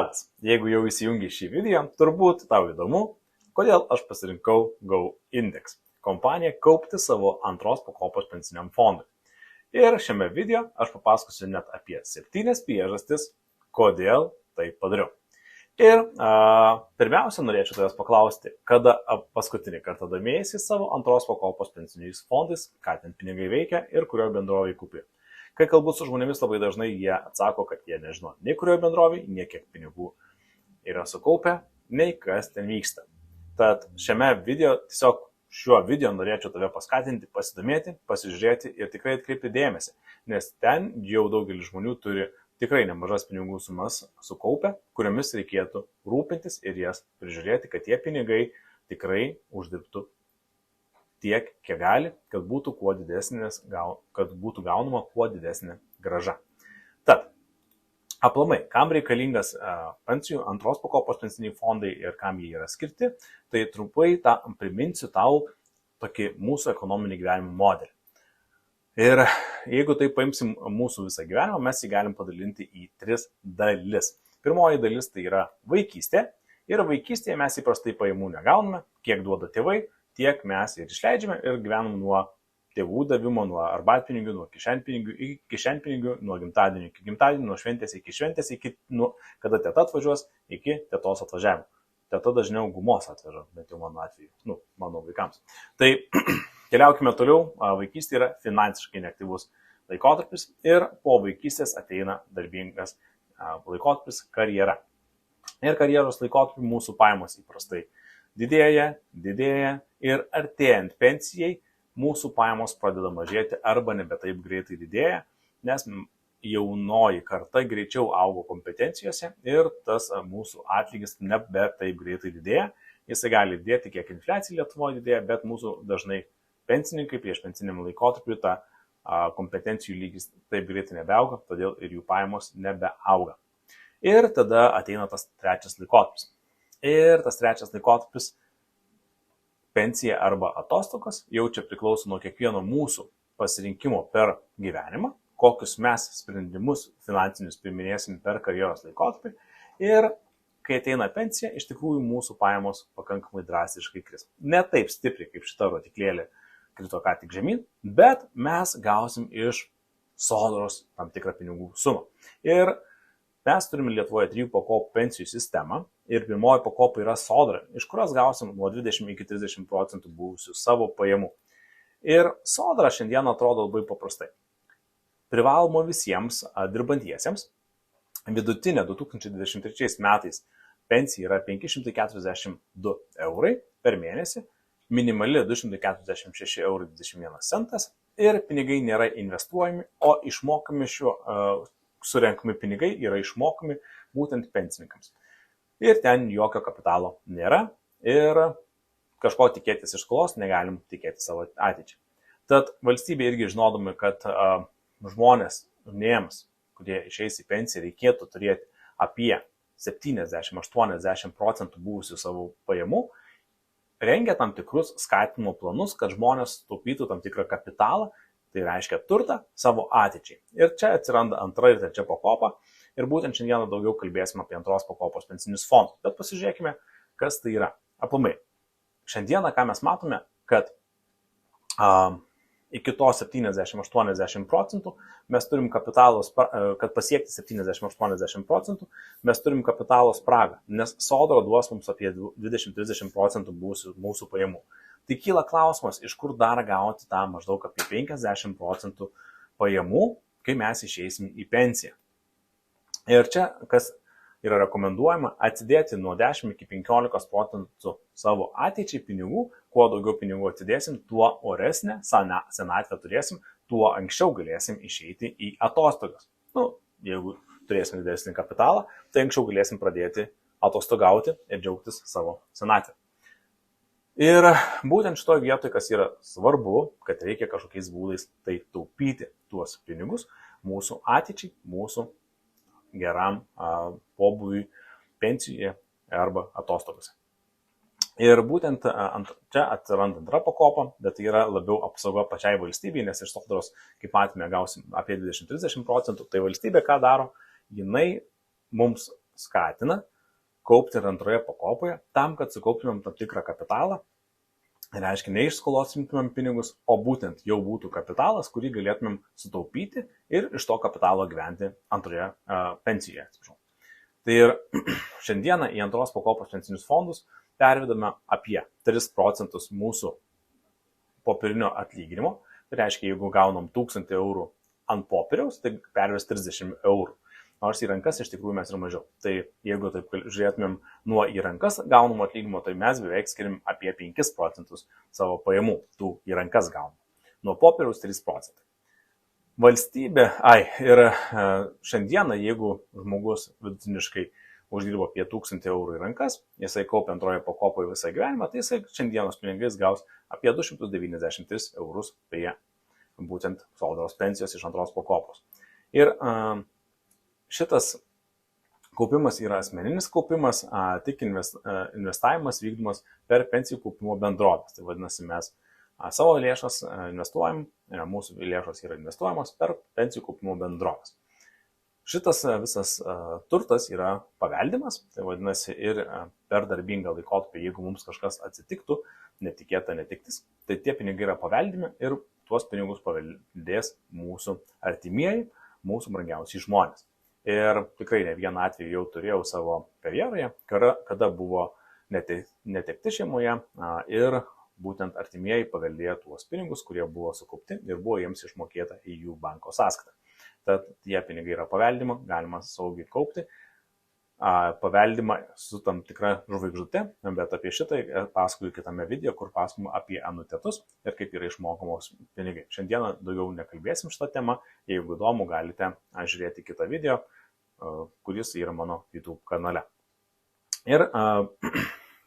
Labas, jeigu jau įsijungi šį video, turbūt tau įdomu, kodėl aš pasirinkau GoIndex kompaniją kaupti savo antros pakopos pensiniam fondui. Ir šiame video aš papasakosiu net apie 7 priežastis, kodėl tai padariau. Ir pirmiausia, norėčiau tavęs paklausti, kada paskutinį kartą domėjai savo antros pakopos pensiniais fondais, ką ten pinigai veikia ir kurioje bendrovėje kaupi. Kai kalbu su žmonėmis, labai dažnai jie atsako, kad jie nežino nei kurioje bendrovėje, nei kiek pinigų yra sukaupę, nei kas ten vyksta. Tad šiuo video norėčiau tave paskatinti, pasidomėti, pasižiūrėti ir tikrai atkreipti dėmesį, nes ten jau daugelis žmonių turi tikrai nemažas pinigų sumas sukaupę, kuriomis reikėtų rūpintis ir jas prižiūrėti, kad tie pinigai tikrai uždirbtų tiek, kiek gali, kad būtų būtų gaunama kuo didesnė grąža. Tad, aplamai, kam reikalingas pensijų antros pakopos pensiniai fondai ir kam jie yra skirti, tai trumpai priminsiu tau tokį mūsų ekonominį gyvenimo modelį. Ir jeigu tai paimsim mūsų visą gyvenimą, mes jį galim padalinti į 3 dalis. Pirmoji dalis tai yra vaikystė. Ir vaikystėje mes įprastai pajamų negauname, kiek duoda tėvai, tiek mes ir išleidžiame ir gyvenam nuo tėvų davimo, nuo arbatpinigių, nuo kišenpinigių iki kišenpinigių, nuo gimtadienio iki gimtadienio, nuo šventės iki šventės, kada teta atvažiuos, iki tetos atvažiavimo. Teta dažniau gumos atveža, bet jau mano atveju, mano vaikams. Tai keliaukime toliau, vaikystė yra finansiškai neaktyvus laikotarpis ir po vaikystės ateina darbingas laikotarpis karjera. Ir karjeros laikotarpį mūsų pajamos įprastai didėja ir artėjant pensijai mūsų pajamos pradeda mažėti arba nebe taip greitai didėja, nes jaunoji karta greičiau augo kompetencijose ir tas mūsų atlygis nebe taip greitai didėja. Jisai gali didėti, kiek infliacija Lietuvoje didėja, bet mūsų dažnai pensininkai prieš pensiniam laikotarpiu ta kompetencijų lygis taip greitai nebeauga, todėl ir jų pajamos nebeauga. Ir tada ateina tas trečias laikotarpis. Ir tas trečias laikotarpis, pensija arba atostogos, jau čia priklauso nuo kiekvieno mūsų pasirinkimo per gyvenimą, kokius mes sprendimus finansinius priiminėsim per karjeros laikotarpį. Ir kai ateina pensija, iš tikrųjų mūsų pajamos pakankamai drastiškai kris. Ne taip stipriai, kaip šita rodiklėlė krito ką tik žemyn, bet mes gausim iš sodros tam tikrą pinigų sumą. Ir mes turime Lietuvoje 3 pakopų pensijų sistemą ir pirmoji pakopa yra sodra, iš kurios gausim nuo 20 iki 30% buvusių savo pajamų. Ir sodra šiandien atrodo labai paprastai. Privaloma visiems dirbantiesiems. Vidutinė 2023 metais pensija yra 542 eurai per mėnesį, minimali 246 eurų 21 centas ir pinigai nėra investuojami, o išmokami surenkami pinigai yra išmokami būtent pensininkams. Ir ten jokio kapitalo nėra ir kažko tikėtis iš skolos negalim tikėti savo ateičiai. Tad valstybė irgi žinodami, kad žmonėms, kurie išeis į pensiją, reikėtų turėti apie 70-80% buvusių savo pajamų, rengia tam tikrus skatinimo planus, kad žmonės taupytų tam tikrą kapitalą, tai reiškia turtą savo ateičiai. Ir čia atsiranda antra ir trečia pakopa. Ir būtent šiandieną daugiau kalbėsime apie antros pakopos pensinius fondus. Bet pasižiūrėkime, kas tai yra. Aplamai, šiandieną ką mes matome, kad iki to 70-80% mes turim kapitalos, kad pasiekti 70-80% mes turim kapitalo spragą, nes sodra duos mums apie 20-30% mūsų pajamų. Tai kyla klausimas, iš kur dar gauti tą maždaug apie 50% pajamų, kai mes išeisim į pensiją. Ir čia, kas yra rekomenduojama, atsidėti nuo 10 iki 15% savo ateičiai pinigų. Kuo daugiau pinigų atsidėsim, tuo oresnę senatvę turėsim, tuo anksčiau galėsim išeiti į atostogas. Jeigu turėsim didesnį kapitalą, tai anksčiau galėsim pradėti atostogauti ir džiaugtis savo senatvę. Ir būtent šitoje vietoje, kas yra svarbu, kad reikia kažkokiais būdais tai taupyti tuos pinigus mūsų ateičiai, mūsų geram pobūviui pensijoje arba atostogose. Ir būtent čia atsiranda antra pakopa, bet tai yra labiau apsauga pačiai valstybei, nes iš sodros, kaip matėme, gausim apie 20-30%, tai valstybė ką daro, jinai mums skatina kaupti ir antroje pakopoje tam, kad sukauptumėm tam tikrą kapitalą. Reiškia, ne iš skolos imtumėm pinigus, o būtent jau būtų kapitalas, kurį galėtumėm sutaupyti ir iš to kapitalo gyventi antroje pensijoje. Tai ir šiandieną į antros pakopos pensinius fondus pervedame apie 3% mūsų popierinio atlyginimo. Tai reiškia, jeigu gaunam 1000 eurų ant popieriaus, tai perves 30 eurų. Nors į rankas iš tikrųjų mes ir mažiau. Tai jeigu taip žiūrėtumėm nuo į rankas gaunamo atlyginimo, tai mes beveik skiriam apie 5% savo pajamų tų į rankas gaunamų. Nuo popieriaus 3%. Valstybė, ir šiandieną, jeigu žmogus vidutiniškai uždirbo apie 1000 eurų į rankas, jisai kaupia antroje pakopoje visą gyvenimą, tai jisai šiandienos pinigais gaus apie 293 eurus prie būtent sodros pensijos iš antros pakopos. Ir šitas kaupimas yra asmeninis kaupimas, tik investavimas vykdomas per pensijų kaupimo bendrovės. Tai vadinasi, mes savo lėšas investuojam, mūsų lėšos yra investuojamos per pensijų kaupimo bendrovės. Šitas visas turtas yra paveldimas, tai vadinasi ir per darbingą laikotarpį, jeigu mums kažkas atsitiktų, netikėta netiktis, tai tie pinigai yra paveldimi ir tuos pinigus paveldės mūsų artimieji, mūsų brangiausiai žmonės. Ir tikrai ne vieną atvejį jau turėjau savo karjeroje, kada buvo netekti šeimoje ir būtent artimieji paveldėjo tuos pinigus, kurie buvo sukaupti ir buvo jiems išmokėta į jų banko sąskaitą. Tad tie pinigai yra paveldima, galima saugiai kaupti, paveldima su tam tikra žvaigždute, bet apie šitai pasakoju kitame video, kur pasakojama apie anuitetus ir kaip yra išmokamos pinigai. Šiandieną daugiau nekalbėsim šitą temą, jeigu įdomu, galite žiūrėti kitą video, kuris yra mano YouTube kanale. Ir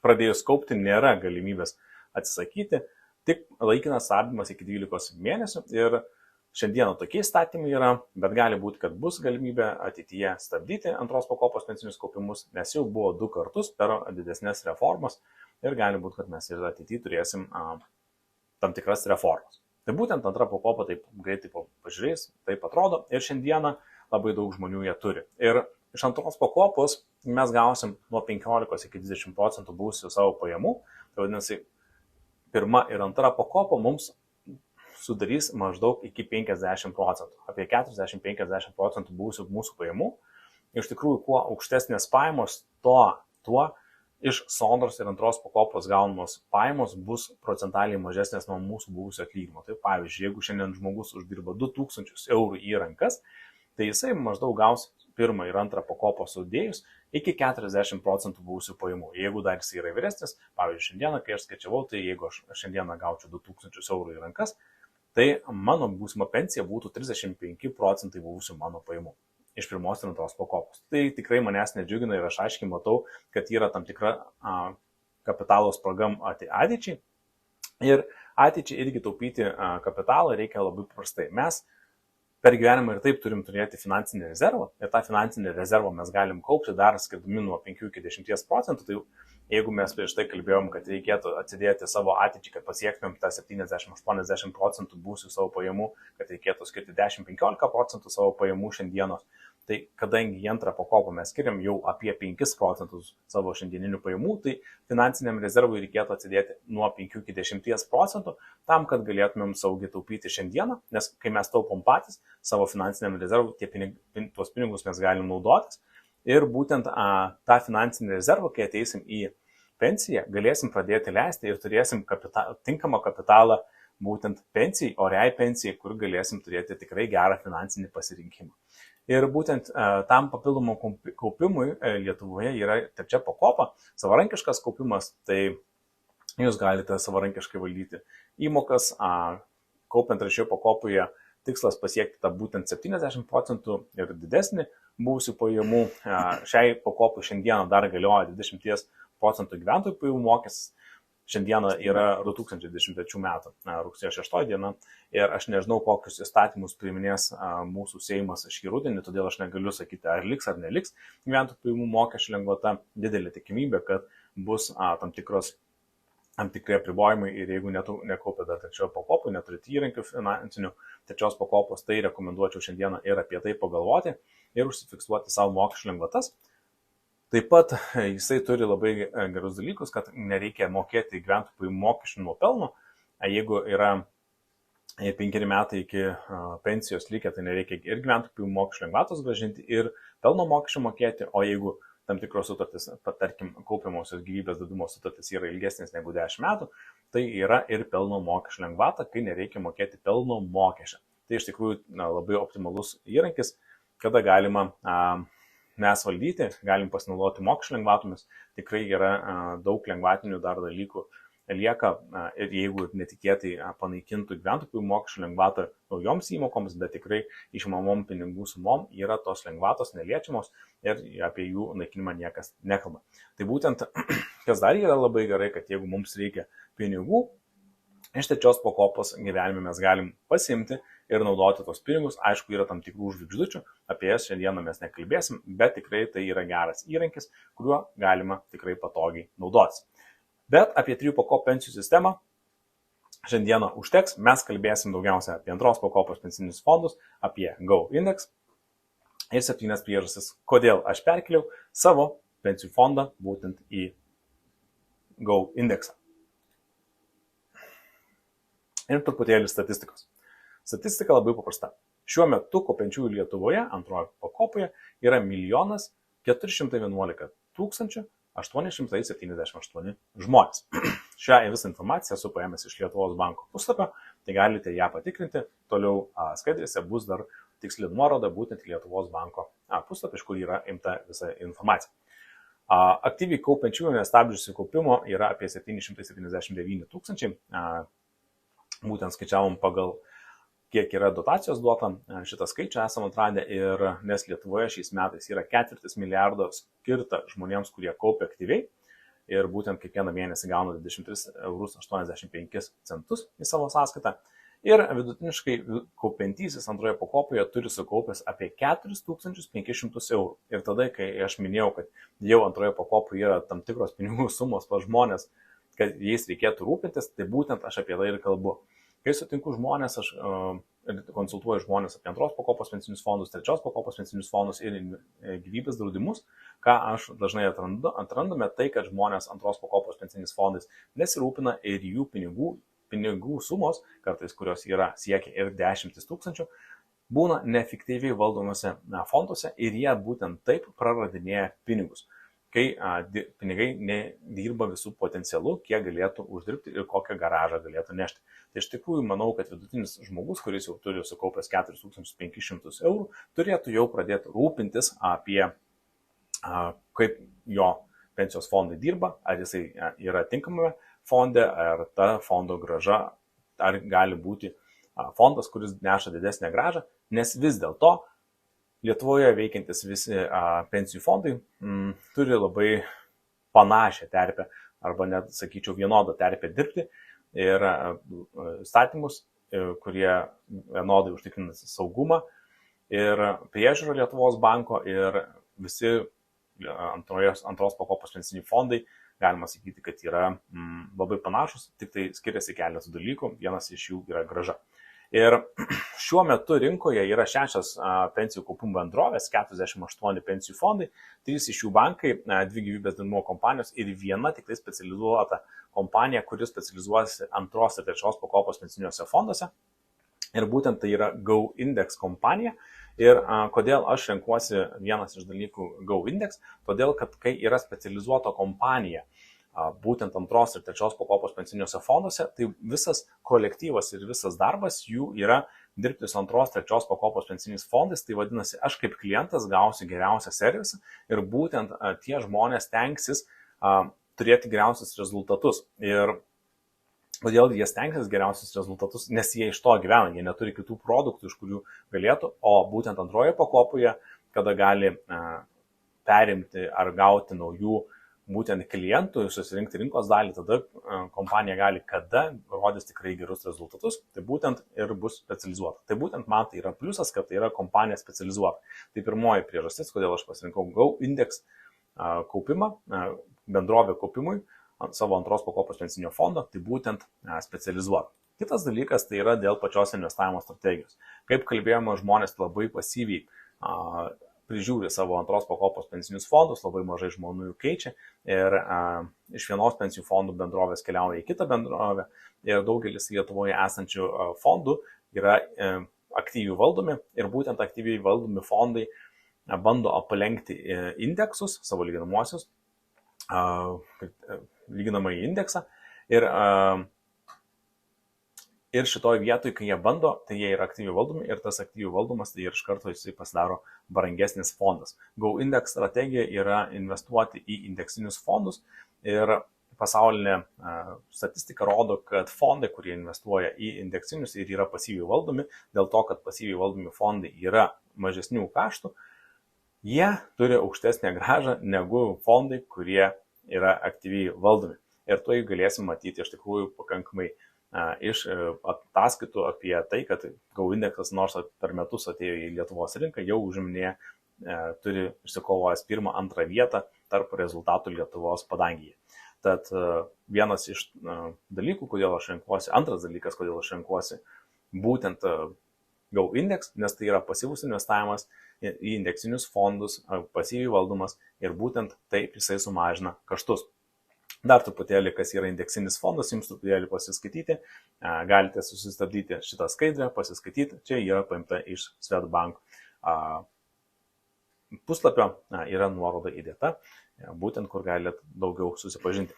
pradėjus kaupti nėra galimybės atsisakyti, tik laikinas stabdymas iki 12 mėnesių ir šiandieną tokie įstatymai yra, bet gali būti, kad bus galimybė ateityje stabdyti antros pakopos pensinius kaupimus, nes jau buvo 2 kartus per didesnės reformas ir gali būti, kad mes ir ateityje turėsim tam tikras reformas. Tai būtent antra pakopa taip greitai pažiūrėjus, taip atrodo ir šiandieną labai daug žmonių jie turi. Ir iš antros pakopos mes gausim nuo 15 iki 20% buvusių savo pajamų, tai vadinasi, pirma ir antra pakopa mums sudarys maždaug iki 50%, apie 40-50% buvusių mūsų pajamų. Iš tikrųjų, kuo aukštesnės pajamos, tuo iš sodros ir antros pakopos gaunamos pajamos bus procentaliai mažesnės nuo mūsų buvusio atlyginimo. Tai pavyzdžiui, jeigu šiandien žmogus uždirba 2000 eurų į rankas, tai jisai maždaug gaus pirmą ir antrą pakopą sudėjus iki 40% buvusių pajamų. Jeigu dar jis yra vyresnis, pavyzdžiui, šiandieną, kai aš skaičiavau, tai jeigu aš šiandieną gaučiau 2000 eurų į rankas, tai mano būsima pensija būtų 35% buvusių mano pajamų iš pirmos ir antros pakopos. Tai tikrai manęs nedžiugina ir aš aiškiai matau, kad yra tam tikra kapitalo spraga ateičiai. Ir ateičiai irgi taupyti kapitalą reikia labai paprastai. Mes per gyvenimą ir taip turim turėti finansinį rezervą ir tą finansinį rezervą mes galim kaupti dar skirdami nuo 5 iki 10%. Tai jeigu mes prieš tai kalbėjom, kad reikėtų atsidėti savo ateičiai, kad pasiektumėm tą 70-80% būsių savo pajamų, kad reikėtų skirti 10-15% savo pajamų šiandienos, tai kadangi į antrą pakopą mes skiriam jau apie 5% savo šiandieninių pajamų, tai finansiniam rezervui reikėtų atsidėti nuo 5 iki 10% tam, kad galėtumėm saugiai taupyti šiandieną, nes kai mes taupom patys savo finansiniam rezervui, tuos pinigus mes galim naudotis. Ir būtent tą finansinį rezervą, kai ateisim į pensiją, galėsim pradėti leisti ir turėsim tinkamą kapitalą būtent pensijai, oriai pensijai, kur galėsim turėti tikrai gerą finansinį pasirinkimą. Ir būtent tam papildomam kaupimui Lietuvoje yra trečia pakopa, savarankiškas kaupimas, tai jūs galite savarankiškai valdyti įmokas, kaupiant trečioje pakopoje tikslas pasiekti tą būtent 70% ir didesnį buvusių pajamų. Šiai pakopui šiandieną dar galioja 20% gyventojų pajamų mokestis. Šiandieną yra 2023 metų rugsėjo 6 diena ir aš nežinau, kokius įstatymus priiminės mūsų Seimas šį rudenį, todėl aš negaliu sakyti, ar liks ar neliks gyventojų pajamų mokesčių lengvata. Didelė tikimybė, kad bus tam tikri apribojimai ir jeigu nekaupia dar trečiojo pakopų, neturite įrankių finansinių trečios pakopos, tai rekomenduočiau šiandieną ir apie tai pagalvoti ir užsifiksuoti savo mokesčių lengvatas. Taip pat jisai turi labai gerus dalykus, kad nereikia mokėti gyventojų pajamų mokesčių nuo pelno. Jeigu yra 5 metai iki pensijos likę, tai nereikia ir gyventojų pajamų mokesčių lengvatos grąžinti, ir pelno mokesčių mokėti, o jeigu tam tikros sutartys, tarkim, kaupiamosios gyvybės draudimo sutartys yra ilgesnės negu 10 metų, tai yra ir pelno mokesčių lengvata, kai nereikia mokėti pelno mokesčio. Tai iš tikrųjų labai optimalus įrankis, kada galima mes valdyti, galim pasinaudoti mokesčių lengvatomis, tikrai yra daug lengvatinių dar dalykų lieka, ir jeigu netikėtai panaikintų gyventojų pajamų mokesčių lengvatą naujoms įmokoms, bet tikrai išimamom pinigų sumom yra tos lengvatos neliečiamos ir apie jų naikinimą niekas nekalba. Tai būtent, kas dar yra labai gerai, kad jeigu mums reikia pinigų, iš trečios pakopos gyvenime mes galim pasimti ir naudoti tos pinigus. Aišku, yra tam tikrų žvaigždučių, apie jas šiandieną mes nekalbėsim, bet tikrai tai yra geras įrankis, kuriuo galima tikrai patogiai naudotis. Bet apie 3 pakopų pensijų sistemą šiandieną užteks. Mes kalbėsim daugiausia apie 2 pakopos pensinius fondus, apie Go Index ir 7 priežastis, kodėl aš perkeliau savo pensijų fondą būtent į Go Indeksą. Ir truputėlį statistikos. Statistika labai paprasta. Šiuo metu kaupiančiųjų Lietuvoje 2 pakopoje yra 1 411 878 žmonės. Šią visą informaciją esu paėmęs iš Lietuvos banko puslapio, tai galite ją patikrinti. Toliau skaidrėse bus dar tiksli nuoroda būtent į Lietuvos banko puslapį, iš kur yra imta visa informacija. Aktyviai kaupiančiųjų nestabdžiusių kaupimo yra apie 779 tūkstančiai. Būtent skaičiavom pagal kiek yra dotacijos duota, šitą skaičių esam atradę, ir nes Lietuvoje šiais metais yra 4 milijardo skirta žmonėms, kurie kaupia aktyviai, ir būtent kiekvieną mėnesį gauna 23,85 eurus į savo sąskaitą. Ir vidutiniškai kaupiantysis 2 pakopoje turi sukaupęs apie 4500 eurų. Ir tada, kai aš minėjau, kad jau 2 pakopoje yra tam tikros pinigų sumos pas žmonės, kad jais reikėtų rūpintis, tai būtent aš apie tai ir kalbu. Kai sutinku žmonės, aš konsultuoju žmonės apie 2 pakopos pensinius fondus, 3 pakopos pensinius fondus ir gyvybės draudimus, ką aš dažnai atrandame, tai kad žmonės 2 pakopos pensiniais fondais nesirūpina ir jų pinigų sumos, kartais kurios yra siekia ir 10 tūkstančių, būna neefektyviai valdomose fonduose, ir jie būtent taip praradinėja pinigus, kai pinigai nedirba visų potencialų, kiek galėtų uždirbti ir kokią garažą galėtų nešti. Tai iš tikrųjų manau, kad vidutinis žmogus, kuris jau turi sukaupęs 4500 eurų, turėtų jau pradėti rūpintis apie kaip jo pensijos fondai dirba, ar jisai yra tinkamame fonde, ar ta fondo grąža, ar gali būti fondas, kuris neša didesnę grąžą, nes vis dėlto Lietuvoje veikiantis visi pensijų fondai turi labai panašią terpę, arba net, sakyčiau, vienodą terpę dirbti, ir statymus, kurie vienodai užtikrina saugumą ir priežiūrą Lietuvos banko, ir visi 2 pakopos pensiniai fondai, galima sakyti, kad yra labai panašus, tik tai skiriasi keletų dalykų, vienas iš jų yra grąža. Ir šiuo metu rinkoje yra 6 pensijų kaupimo bendrovės, 48 pensijų fondai, 3 iš jų bankai, 2 gyvybės draudimo kompanijos ir 1 tik tai specializuota kompanija, kuri specializuojasi 2 ir 3 pakopos pensiniuose fonduose. Ir būtent tai yra Go Index kompanija. Ir kodėl aš renkuosi vienas iš dalykų Go Index? Todėl, kad kai yra specializuota kompanija, būtent 2 ir 3 pakopos pensiniuose fonduose, tai visas kolektyvas ir visas darbas jų yra dirbti su 2 ir 3 pakopos pensiniais fondais. Tai vadinasi, aš kaip klientas gausiu geriausią servisą, ir būtent tie žmonės tenksis turėti geriausius rezultatus. Ir kodėl jie stengsis geriausius rezultatus? Nes jie iš to gyvena, jie neturi kitų produktų, iš kurių galėtų, o būtent 2 pakopoje, kada gali perimti ar gauti naujų būtent klientų, susirinkti rinkos dalį, tada kompanija gali kada rodys tikrai gerus rezultatus, tai būtent ir bus specializuota. Tai būtent man tai yra pliusas, kad tai yra kompanija specializuota. Tai pirmoji priežastis, kodėl aš pasirinkau Go Index kaupimą, bendrovę kaupimui savo 2 pakopos pensinio fondo, tai būtent specializuota. Kitas dalykas tai yra dėl pačios investavimo strategijos. Kaip kalbėjome, žmonės labai pasyviai prižiūri savo antros pakopos pensinius fondus, labai mažai žmonių jų keičia ir iš vienos pensijų fondų bendrovės keliauja į kitą bendrovę ir daugelis Lietuvoje esančių fondų yra aktyviai valdomi ir būtent aktyviai valdomi fondai bando aplenkti indeksus, savo lyginamosius, lyginamąjį indeksą ir šitoj vietoj, kai jie bando, tai jie yra aktyviai valdomi ir tas aktyviai valdomas, tai ir iš karto jisai pasidaro brangesnis fondas. GoIndex strategija yra investuoti į indeksinius fondus ir pasaulinė statistika rodo, kad fondai, kurie investuoja į indeksinius ir yra pasyviai valdomi, dėl to, kad pasyviai valdomi fondai yra mažesnių kaštų, jie turi aukštesnę grąžą negu fondai, kurie yra aktyviai valdomi. Ir to galėsim matyti iš tikrųjų pakankamai iš ataskaitų apie tai, kad GoIndexas nors per metus atėjo į Lietuvos rinką, jau užiminėja, turi išsikovojęs 1-2 vietą tarp rezultatų Lietuvos padangėje. Tad vienas iš dalykų, kodėl aš renkuosi, antras dalykas, kodėl aš renkuosi būtent GoIndex, nes tai yra pasyvus investavimas į indeksinius fondus, pasyviai valdomas ir būtent taip jisai sumažina kaštus. Dar truputėlį, kas yra indeksinis fondas, jums truputėlį pasiskaityti, galite susistabdyti šitą skaidrę, pasiskaityti, čia yra paimta iš Swedbank puslapio, yra nuoroda įdėta, būtent kur galite daugiau susipažinti.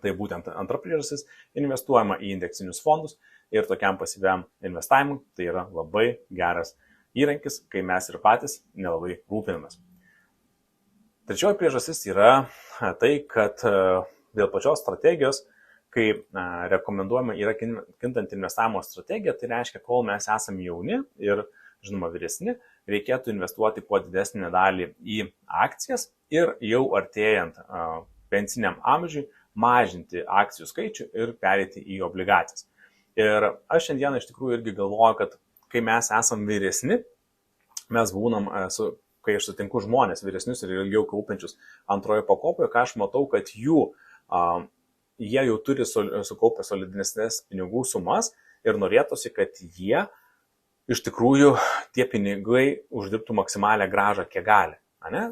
Tai būtent antra priežastis, investuojama į indeksinius fondus ir tokiam pasyviam investavimui tai yra labai geras įrankis, kai mes ir patys nelabai rūpinamės. Trečioji priežastis yra tai, kad dėl pačios strategijos, kai rekomenduojama yra kintanti investavimo strategija, tai reiškia, kol mes esame jauni ir, žinoma, vyresni, reikėtų investuoti kuo didesnę dalį į akcijas ir jau artėjant pensiniam amžiui mažinti akcijų skaičių ir pereiti į obligacijas. Ir aš šiandieną iš tikrųjų irgi galvoju, kad kai mes esame vyresni, mes būnam kai aš sutinku žmonės vyresnius ir ilgiau kaupiančius antroje pakopoje, ką aš matau, kad jie jau turi sukaupę solidesnės pinigų sumas ir norėtųsi, kad jie iš tikrųjų tie pinigai uždirbtų maksimalią grąžą, kiek gali.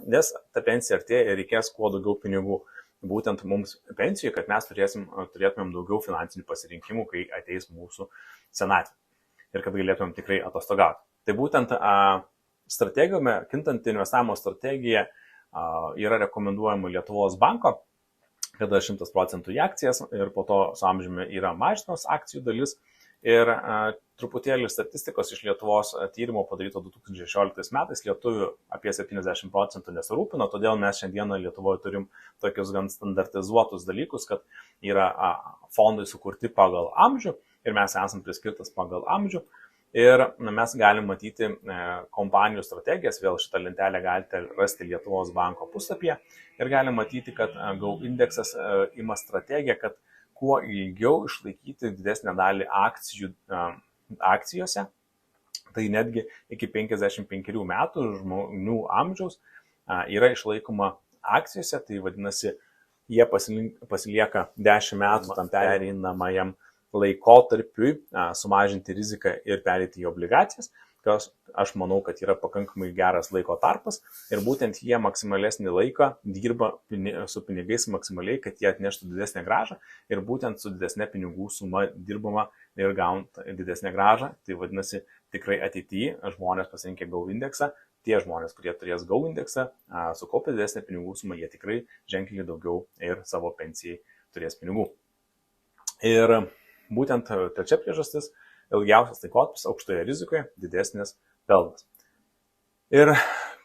Nes ta pensija artėja ir reikės kuo daugiau pinigų. Būtent mums pensijoje, kad mes turėtumėm daugiau finansinių pasirinkimų, kai ateis mūsų senatvė ir kad galėtumėm tikrai atostogauti. Tai būtent strategijoje, kintanti investavimo strategija yra rekomenduojama Lietuvos banko, kada 100% į akcijas ir po to su amžiumi yra mažinamos akcijų dalis. Ir truputėlį statistikos iš Lietuvos tyrimo padaryto 2016 metais lietuvių apie 70% nesirūpino, todėl mes šiandieną Lietuvoje turim tokius gan standartizuotus dalykus, kad yra fondai sukurti pagal amžių ir mes esam priskirtas pagal amžių. Ir mes galim matyti kompanijų strategijas, vėl šitą lentelę galite rasti Lietuvos banko puslapyje ir galim matyti, kad GoIndexas ima strategiją, kad kuo ilgiau išlaikyti didesnę dalį akcijose, tai netgi iki 55 metų žmonių amžiaus yra išlaikoma akcijose, tai vadinasi, jie pasilieka 10 metų tam pereinamajam laikotarpiui sumažinti riziką ir pereiti į obligacijas, kas aš manau, kad yra pakankamai geras laiko tarpas ir būtent jie maksimalesnį laiką dirba su pinigais maksimaliai, kad jie atneštų didesnę grąžą ir būtent su didesnė pinigų suma dirbama ir gaunant didesnę grąžą. Tai vadinasi, tikrai ateityje žmonės pasirinkę GoIndexą, tie žmonės, kurie turės GoIndexą, sukaupę didesnę pinigų sumą, jie tikrai ženkliai daugiau ir savo pensijai turės pinigų. Ir būtent trečia priežastis, ilgiausias laikotarpis aukštoje rizikoje, didesnis pelnas. Ir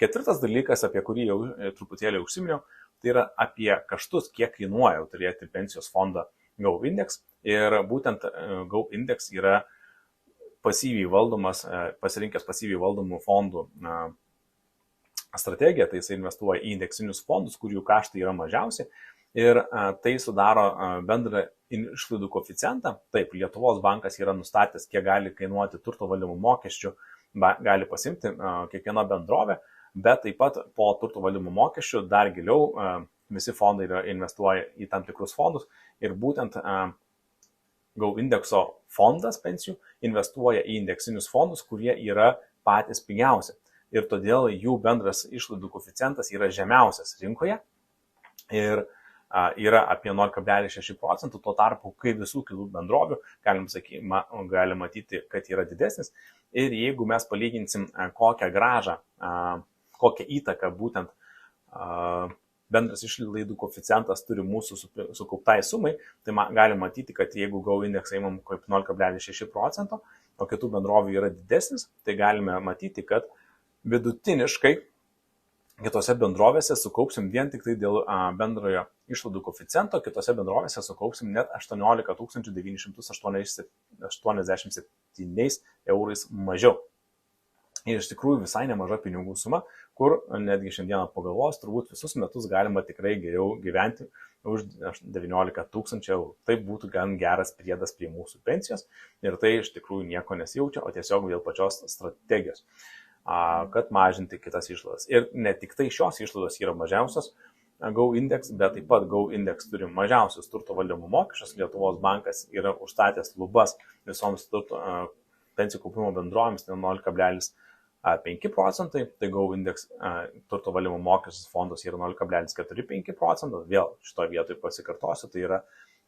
ketvirtas dalykas, apie kurį jau truputėlį užsiminiau, tai yra apie kaštus, kiek kainuoja turėti pensijos fondą GoIndex. Ir būtent GoIndex yra pasyviai valdomas, pasirinkęs pasyviai valdomų fondų strategiją, tai jis investuoja į indeksinius fondus, kurių kaštai yra mažiausi. Ir tai sudaro bendrą išlaidų koeficientą. Taip, Lietuvos bankas yra nustatęs, kiek gali kainuoti turto valdymo mokesčių, gali pasimti kiekviena bendrovė, bet taip pat po turto valdymo mokesčių dar giliau visi fondai investuoja į tam tikrus fondus ir būtent GoIndexo fondas pensijų investuoja į indeksinius fondus, kurie yra patys pigiausi. ir todėl jų bendras išlaidų koeficientas yra žemiausias rinkoje ir yra apie 0,6%, tuo tarpu, kai visų kitų bendrovių galim matyti, kad yra didesnis. Ir jeigu mes palyginsim, kokią grąžą, kokią įtaką būtent bendras išlaidų koeficientas turi mūsų sukauptai sumai, tai galim matyti, kad jeigu Go indeksą įmam kaip 0,6%, o kitų bendrovių yra didesnis, tai galime matyti, kad vidutiniškai kitose bendrovėse sukaupsim vien tik tai dėl bendrojo išlaidų koeficiento, kitose bendrovėse sukaupsim net 18 987 eurais mažiau. Ir iš tikrųjų visai nemaža pinigų suma, kur netgi šiandieną pagalvos, turbūt visus metus galima tikrai geriau gyventi už 19 000 eurų. Tai būtų gan geras priedas prie mūsų pensijos ir tai iš tikrųjų nieko nesijaučia, o tiesiog dėl pačios strategijos, kad mažinti kitas išlaidas. Ir ne tik tai šios išlaidos yra mažiausios Go index, bet taip pat Go index turi mažiausius turto valdymo mokesčius. Lietuvos bankas yra užstatęs lubas visoms pensijų kaupimo bendrovėms 0,5%, tai Go index turto valdymo mokesčius fondos yra 0,45%. Vėl šitoje vietoje pasikartosiu, tai yra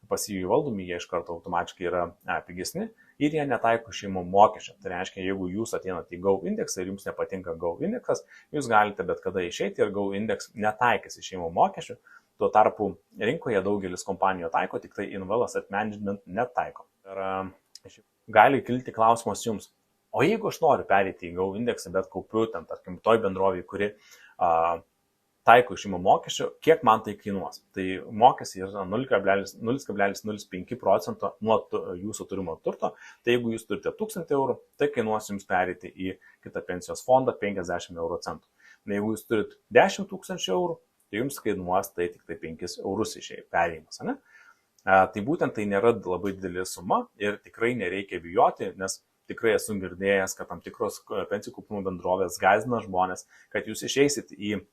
pasyviai valdomi, jie iš karto automatiškai yra pigesni ir jie netaiko šeimų mokesčio. Tai reiškia, jeigu jūs ateinate į Go indeksą ir jums nepatinka Go indeksas, jūs galite bet kada išeiti ir Go index netaikys šeimų mokesčių. Tuo tarpu rinkoje daugelis kompanijų taiko, tik tai Inwell Asset Management netaiko. Ir gali kilti klausimas jums, o jeigu aš noriu perėti į Go indeksą, bet kaupiu ten, tarkim, toj bendrovėje, kuri taiko išėjimo mokesčio, kiek man tai kainuos? Tai mokesčiai yra 0,05% nuo jūsų turimo turto. Tai jeigu jūs turite 1000 eurų, tai kainuos jums perėti į kitą pensijos fondą 50 euro centų. Jeigu jūs turite 10 000 eurų, tai jums kainuos tai tik tai 5 eurus perėjimas. Ne? Tai būtent tai nėra labai didelė suma ir tikrai nereikia bijoti, nes tikrai esu girdėjęs, kad tam tikros pensijų kaupimo bendrovės gąsdina žmonės, kad jūs išeisit į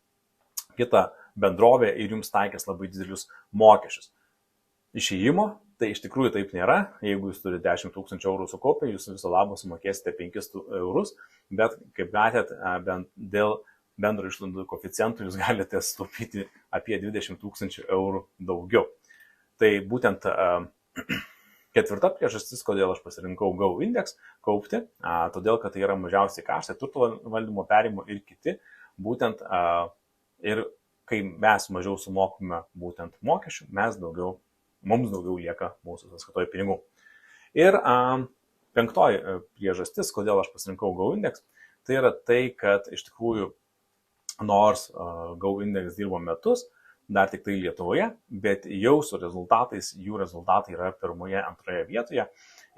kitą bendrovę ir jums taikės labai didelius mokesčius. Išėjimo, tai iš tikrųjų taip nėra. Jeigu jūs turite 10 000 eurų sukaupę, jūs viso labo sumokėsite 5 eurus, bet kaip matėte, bent dėl bendro išlaidų koeficientų jūs galite sutaupyti apie 20 000 eurų daugiau. Tai būtent ketvirta priežastis, kodėl aš pasirinkau Go index kaupti, todėl, kad tai yra mažiausiai kaštai, turto valdymo perėjimo ir kiti, būtent ir kai mes mažiau sumokame būtent mokesčių, mums daugiau lieka mūsų sąskaitoje pinigų. Ir penktoji priežastis, kodėl aš pasirinkau Go index, tai yra tai, kad iš tikrųjų nors Go index dirbo metus, dar tik tai Lietuvoje, bet jau su rezultatais, jų rezultatai yra pirmoje, antroje vietoje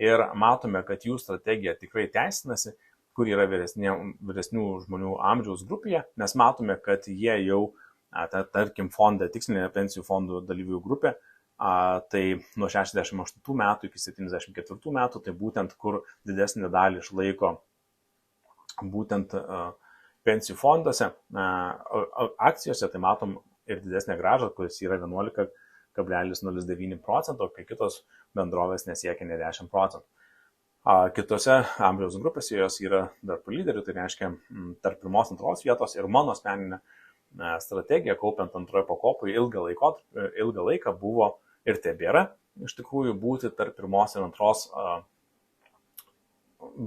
ir matome, kad jų strategija tikrai teisinasi, kur yra vyresnių žmonių amžiaus grupėje, mes matome, kad jie jau, tarkim, fonde, tikslinė pensijų fondų dalyvių grupė, tai nuo 68 metų iki 74 metų, tai būtent kur didesnė dalį išlaiko būtent pensijų fonduose, akcijose, tai matom ir didesnė grąža, kuris yra 11,09%, kai kitos bendrovės nesiekia ne 10%. Kitose amžiaus grupėse jos yra tarp lyderių, tai reiškia tarp pirmos, antros vietos ir mano asmeninė strategija, kaupiant antroje pakopoje ilgą laiką buvo ir tebėra iš tikrųjų būti tarp pirmos ir antros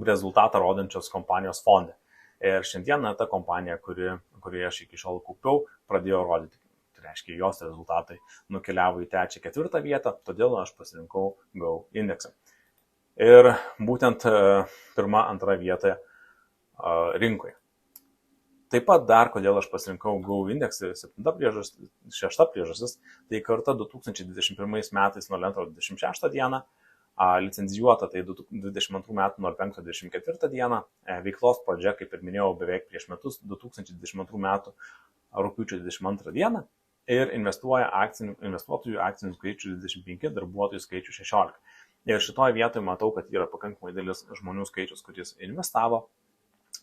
rezultatą rodančios kompanijos fonde. Ir šiandieną ta kompanija, kurioje aš iki šiol kaupiau, pradėjo rodyti. Tai reiškia, jos rezultatai nukeliavo į 3., 4. vietą, todėl aš pasirinkau Go indeksą. Ir būtent 1., 2. vietoje rinkoje. Taip pat dar, kodėl aš pasirinkau Go indeksą, 6. priežastis, tai karta 2021 metais 0.26 dieną, licenzijuota tai 2022 metų 0.5.24 dieną, veiklos pradžia, kaip ir minėjau, beveik prieš metus 2022 metų rugpjūčio 22 dieną ir investuotojų akcinių skaičių 25, darbuotojų skaičių 16. Ir šitoje vietoje matau, kad yra pakankamai didelis žmonių skaičius, kuris investavo.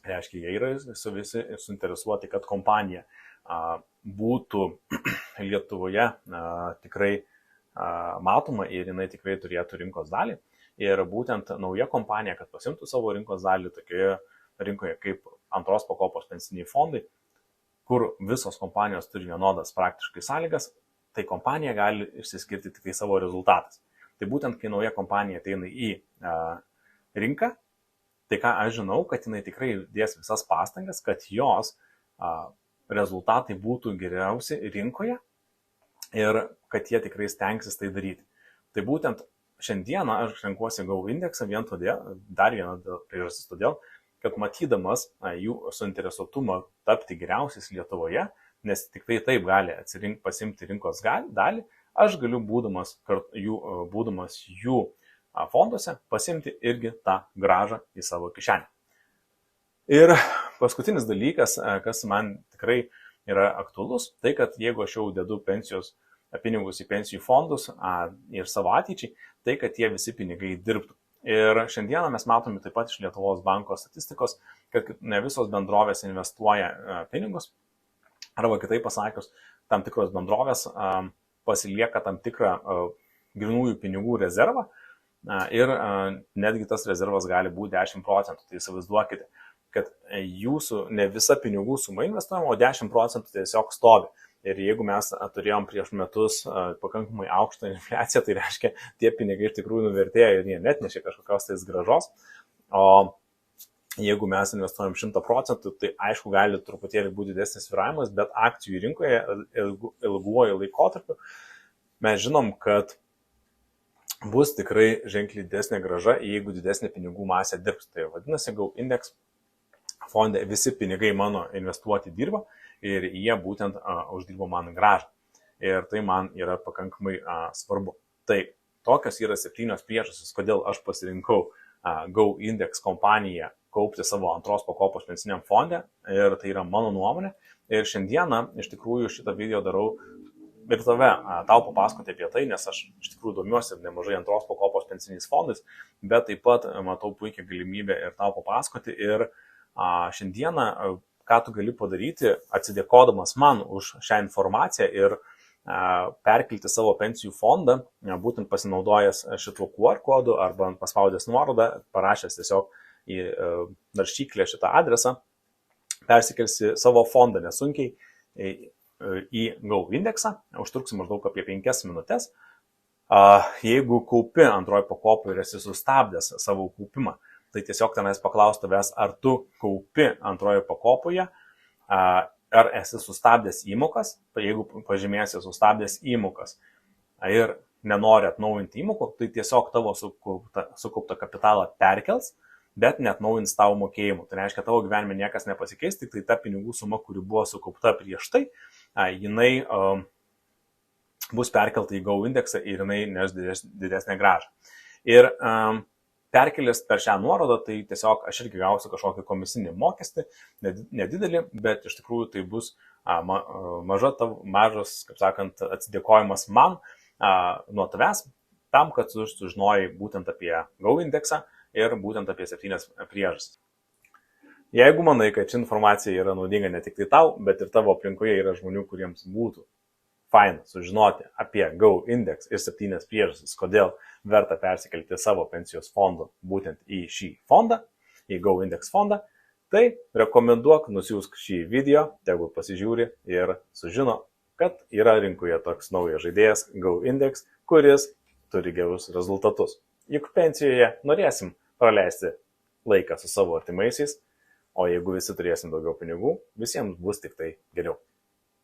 Reiškia, jie yra visi suinteresuoti, kad kompanija būtų Lietuvoje tikrai matoma ir jinai tikrai turėtų rinkos dalį. Ir būtent nauja kompanija, kad pasimtų savo rinkos dalį tokioje rinkoje kaip antros pakopos pensiniai fondai, kur visos kompanijos turi vienodas praktiškai sąlygas, tai kompanija gali išsiskirti tik tai savo rezultatais. Tai būtent, kai nauja kompanija ateina į rinką, tai ką aš žinau, kad jinai tikrai dės visas pastangas, kad jos rezultatai būtų geriausi rinkoje ir kad jie tikrai stengsis tai daryti. Tai būtent šiandieną aš renkuosi Go indeksą vien todėl, dar viena priežastis todėl, kad matydamas jų suinteresuotumą tapti geriausiais Lietuvoje, nes tik tai taip gali pasimti rinkos dalį, aš galiu būdamas jų fonduose pasimti irgi tą grąžą į savo kišenę. Ir paskutinis dalykas, kas man tikrai yra aktualus, tai kad jeigu aš jau dedu pinigus į pensijų fondus ir savo ateičiai, tai kad tie visi pinigai dirbtų. Ir šiandieną mes matome taip pat iš Lietuvos banko statistikos, kad ne visos bendrovės investuoja pinigus, arba kitaip pasakius, tam tikros bendrovės pasilieka tam tikrą grynųjų pinigų rezervą ir netgi tas rezervas gali būti 10%. Tai įsivaizduokite, kad jūsų ne visa pinigų suma investuojama, o 10% tiesiog stovi. Ir jeigu mes turėjom prieš metus pakankamai aukštą infliaciją, tai reiškia, tie pinigai iš tikrųjų nuvertėjo ir jie net nešė kažkokios tais grąžos. O jeigu mes investuojam 100%, tai aišku gali truputėlį būti didesnis svyravimas, bet akcijų rinkoje ilguoju laikotarpiu mes žinom, kad bus tikrai ženkliai didesnė grąža, jeigu didesnė pinigų masė dirbs. Tai vadinasi, Go Index fonde visi pinigai mano investuoti dirba ir jie būtent uždirbo man grąžą. Ir tai man yra pakankamai svarbu. Tai tokios yra 7 priežastys, kodėl aš pasirinkau Go Index kompaniją kaupti savo antros pakopos pensiniam fonde. Ir tai yra mano nuomonė. Ir šiandieną iš tikrųjų šitą video darau ir tau papasakoti apie tai, nes aš iš tikrųjų domiuosi nemažai antros pakopos pensiniais fondais, bet taip pat matau puikią galimybę ir tau papasakoti. Ir šiandieną, ką tu gali padaryti, atsidėkodamas man už šią informaciją ir perkelti savo pensijų fondą, būtent pasinaudojęs šituo QR kodu arba paspaudęs nuorodą, parašęs tiesiog į naršyklę šitą adresą, persikelsi savo fondą nesunkiai į Go indeksą, užtruks maždaug apie 5 minutės. Jeigu kaupi antroji pakopa ir esi sustabdęs savo kaupimą, tai tiesiog tenais paklaus tavęs, ar tu kaupi antroje pakopoje, ar esi sustabdęs įmokas. Jeigu pažymėsi sustabdęs įmokas ir nenori atnaujinti įmokų, tai tiesiog tavo sukauptą kapitalą perkels, bet neatnaujins tavo mokėjimų. Tai reiškia, tavo gyvenime niekas nepasikeis, tik tai ta pinigų suma, kuri buvo sukaupta prieš tai, jinai bus perkelta į Go indeksą ir jinai neš didesnę grąžą. Ir perkelęs per šią nuorodą, tai tiesiog aš irgi gausiu kažkokį komisinį mokestį, nedidelį, bet iš tikrųjų tai bus mažas, kaip sakant, atsidėkojimas man nuo tavęs, tam, kad sužinojai būtent apie Go indeksą ir būtent apie 7 priežastis. Jeigu manai, kad ši informacija yra naudinga ne tik tai tau, bet ir tavo aplinkoje yra žmonių, kuriems būtų faina sužinoti apie Go Index ir 7 priežastis, kodėl verta persikelti savo pensijos fondų būtent į šį fondą, į Go Index fondą, tai rekomenduok, nusiųsk šį video, tegu pasižiūri ir sužino, kad yra rinkoje toks naujas žaidėjas Go Index, kuris turi gerus rezultatus. Juk pensijoje norėsim praleisti laiką su savo artimaisiais, o jeigu visi turėsim daugiau pinigų, visiems bus tik tai geriau.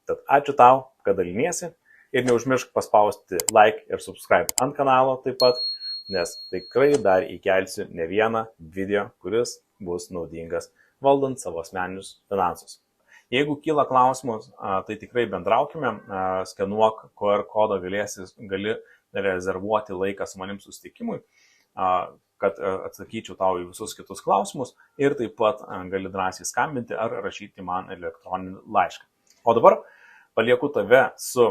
Tad ačiū tau, kad daliniesi ir neužmiršk paspausti like ir subscribe ant kanalo taip pat, nes tikrai dar įkelsiu ne vieną video, kuris bus naudingas valdant savo asmeninius finansus. Jeigu kyla klausimus, tai tikrai bendraukime, skenuok QR kodą, gali rezervuoti laiką su manim susitikimui, kad atsakyčiau tau į visus kitus klausimus ir taip pat gali drąsiai skambinti ar rašyti man elektroninį laišką. O dabar palieku tave su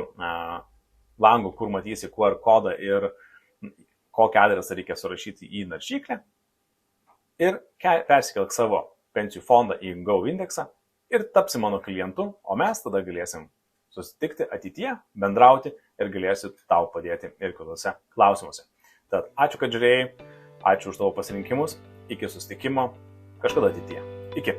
langu, kur matysi QR kodą ir kokią adresą reikia surašyti į naršyklę. Ir persikelk savo pensijų fondą į Go indeksą ir tapsi mano klientu, o mes tada galėsim susitikti ateityje, bendrauti ir galėsiu tau padėti ir kitose klausimuose. Tad ačiū, kad žiūrėjai, ačiū už tavo pasirinkimus, iki susitikimo kažkada ateityje. Iki.